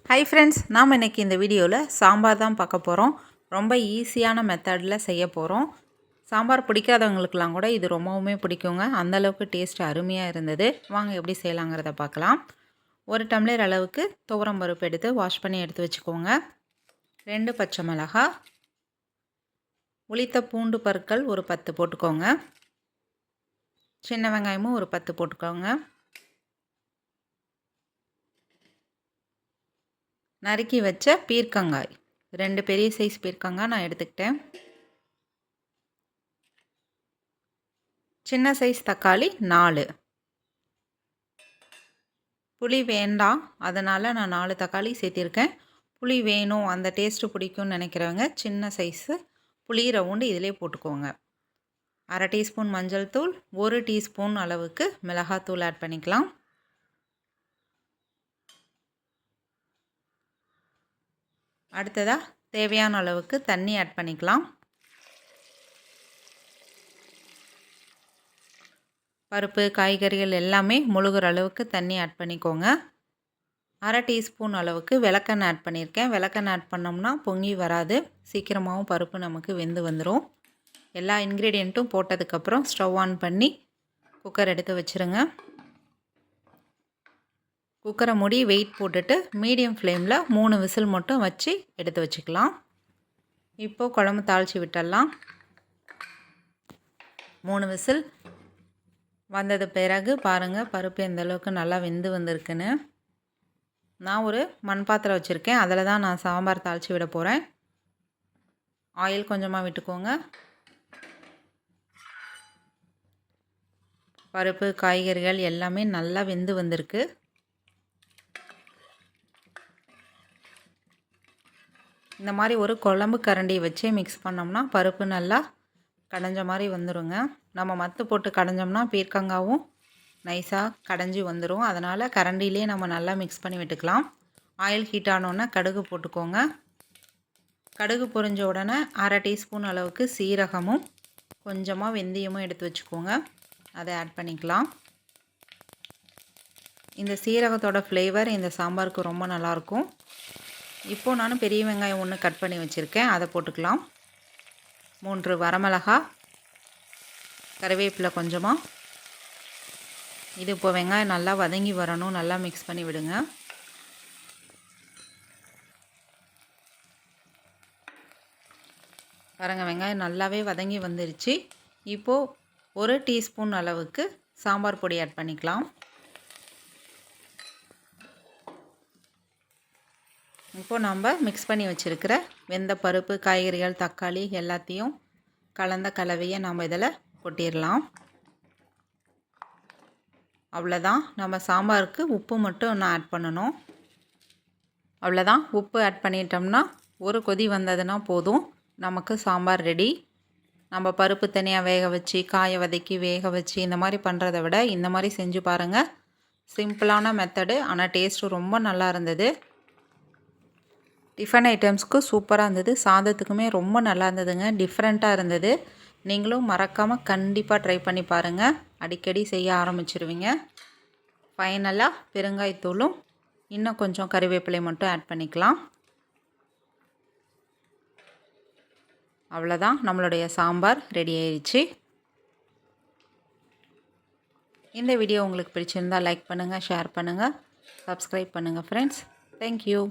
Hi friends, நாம் இன்றைக்கி இந்த வீடியோவில் சாம்பார் தான் பார்க்க போகிறோம். ரொம்ப ஈஸியான மெத்தடில் செய்ய போகிறோம். சாம்பார் பிடிக்காதவங்களுக்கெல்லாம் கூட இது ரொம்பவுமே பிடிக்குங்க. அந்தளவுக்கு டேஸ்ட் அருமையாக இருந்தது. வாங்க எப்படி செய்யலாங்கிறத பார்க்கலாம். 1 டம்ளர் அளவுக்கு துவரம் பருப்பு எடுத்து வாஷ் பண்ணி எடுத்து வச்சுக்கோங்க. 2 பச்சை மிளகாய், உளித்த பூண்டு பற்கள் ஒரு 10 போட்டுக்கோங்க. சின்ன வெங்காயமும் ஒரு 10 போட்டுக்கோங்க. நறுக்கி வச்ச பீர்க்கங்காய் 2 பெரிய சைஸ் பீர்க்கங்காய் நான் எடுத்துக்கிட்டேன். சின்ன சைஸ் தக்காளி 4. புளி வேண்டாம், அதனால் நான் 4 தக்காளி சேர்த்திருக்கேன். புளி வேணும், அந்த டேஸ்ட்டு பிடிக்கும்னு நினைக்கிறவங்க சின்ன சைஸு புளி ரவுண்டு இதிலே போட்டுக்கோங்க. 1/2 டீஸ்பூன் மஞ்சள் தூள், 1 டீஸ்பூன் அளவுக்கு மிளகாத்தூள் ஆட் பண்ணிக்கலாம். அடுத்ததாக தேவையான அளவுக்கு தண்ணி ஆட் பண்ணிக்கலாம். பருப்பு காய்கறிகள் எல்லாமே முழுகிற அளவுக்கு தண்ணி ஆட் பண்ணிக்கோங்க. 1/2 டீஸ்பூன் அளவுக்கு விளக்கெண்ணெய் ஆட் பண்ணியிருக்கேன். விளக்கெண்ணெய் ஆட் பண்ணோம்னா பொங்கி வராது, சீக்கிரமாகவும் பருப்பு நமக்கு வெந்து வந்துடும். எல்லா இன்க்ரீடியண்ட்டும் போட்டதுக்கப்புறம் ஸ்டவ் ஆன் பண்ணி குக்கர் எடுத்து வச்சுருங்க. குக்கரை மூடி வெயிட் போட்டுட்டு மீடியம் ஃப்ளேமில் 3 விசில் மட்டும் வச்சு எடுத்து வச்சுக்கலாம். இப்போது குழம்பு தாளித்து விட்டுடலாம். 3 விசில் வந்தது பிறகு பாருங்கள் பருப்பு எந்த அளவுக்கு நல்லா வெந்து வந்திருக்குன்னு. நான் ஒரு மண் பாத்திரம் வச்சுருக்கேன், அதில் தான் நான் சாம்பார் தாளித்து விட போகிறேன். ஆயில் கொஞ்சமாக விட்டுக்கோங்க. பருப்பு காய்கறிகள் எல்லாமே நல்லா வெந்து வந்திருக்கு. இந்த மாதிரி ஒரு குழம்பு கரண்டி வச்சு மிக்ஸ் பண்ணோம்னா பருப்பு நல்லா கடைஞ்ச மாதிரி வந்துடுங்க. நம்ம மத்து போட்டு கடைஞ்சோம்னா பீர்க்கங்காவும் நைஸாக கடைஞ்சி வந்துடும். அதனால் கரண்டிலே நம்ம நல்லா மிக்ஸ் பண்ணி விட்டுக்கலாம். ஆயில் ஹீட் ஆனோடனே கடுகு போட்டுக்கோங்க. கடுகு பொரிஞ்ச உடனே 1/2 டீஸ்பூன் அளவுக்கு சீரகமும் கொஞ்சமாக வெந்தயமும் எடுத்து வச்சுக்கோங்க. அதை ஆட் பண்ணிக்கலாம். இந்த சீரகத்தோட ஃப்ளேவர் இந்த சாம்பாருக்கு ரொம்ப நல்லாயிருக்கும். இப்போது நான் பெரிய வெங்காயம் 1 கட் பண்ணி வச்சுருக்கேன், அதை போட்டுக்கலாம். 3 வரமிளகாய், கறிவேப்பிலை கொஞ்சமாக. இது இப்போ வெங்காயம் நல்லா வதங்கி வரணும், நல்லா மிக்ஸ் பண்ணி விடுங்க. பாருங்கள் வெங்காயம் நல்லாவே வதங்கி வந்துருச்சு. இப்போது 1 டீஸ்பூன் அளவுக்கு சாம்பார் பொடி ஆட் பண்ணிக்கலாம். இப்போது நம்ம மிக்ஸ் பண்ணி வச்சுருக்கிற வெந்த பருப்பு காய்கறிகள் தக்காளி எல்லாத்தையும் கலந்த கலவையை நம்ம இதில் கொட்டிடலாம். அவ்வளோதான், நம்ம சாம்பாருக்கு உப்பு மட்டும் நான் ஆட் பண்ணணும். அவ்வளோதான், உப்பு ஆட் பண்ணிட்டோம்னா ஒரு கொதி வந்ததுன்னா போதும், நமக்கு சாம்பார் ரெடி. நம்ம பருப்பு தனியாக வேக வச்சு காய வதக்கி வேக வச்சு இந்த மாதிரி பண்ணுறதை விட இந்த மாதிரி செஞ்சு பாருங்கள். சிம்பிளான மெத்தடு, ஆனால் டேஸ்ட்டு ரொம்ப நல்லா இருந்தது. டிஃபன் ஐட்டம்ஸ்க்கு சூப்பராக இருந்தது. சாதத்துக்குமே ரொம்ப நல்லா இருந்ததுங்க, டிஃப்ரெண்ட்டாக இருந்தது. நீங்களும் மறக்காமல் கண்டிப்பாக ட்ரை பண்ணி பாருங்கள். அடிக்கடி செய்ய ஆரம்பிச்சிருவீங்க. ஃபைனலாக பெருங்காயத்தூளும் இன்னும் கொஞ்சம் கறிவேப்பிலை மட்டும் ஆட் பண்ணிக்கலாம். அவ்வளோதான், நம்மளுடைய சாம்பார் ரெடி ஆயிடுச்சு. இந்த வீடியோ உங்களுக்கு பிடிச்சிருந்தால் லைக் பண்ணுங்கள், ஷேர் பண்ணுங்கள், சப்ஸ்கிரைப் பண்ணுங்கள் ஃப்ரெண்ட்ஸ். தேங்க்யூ.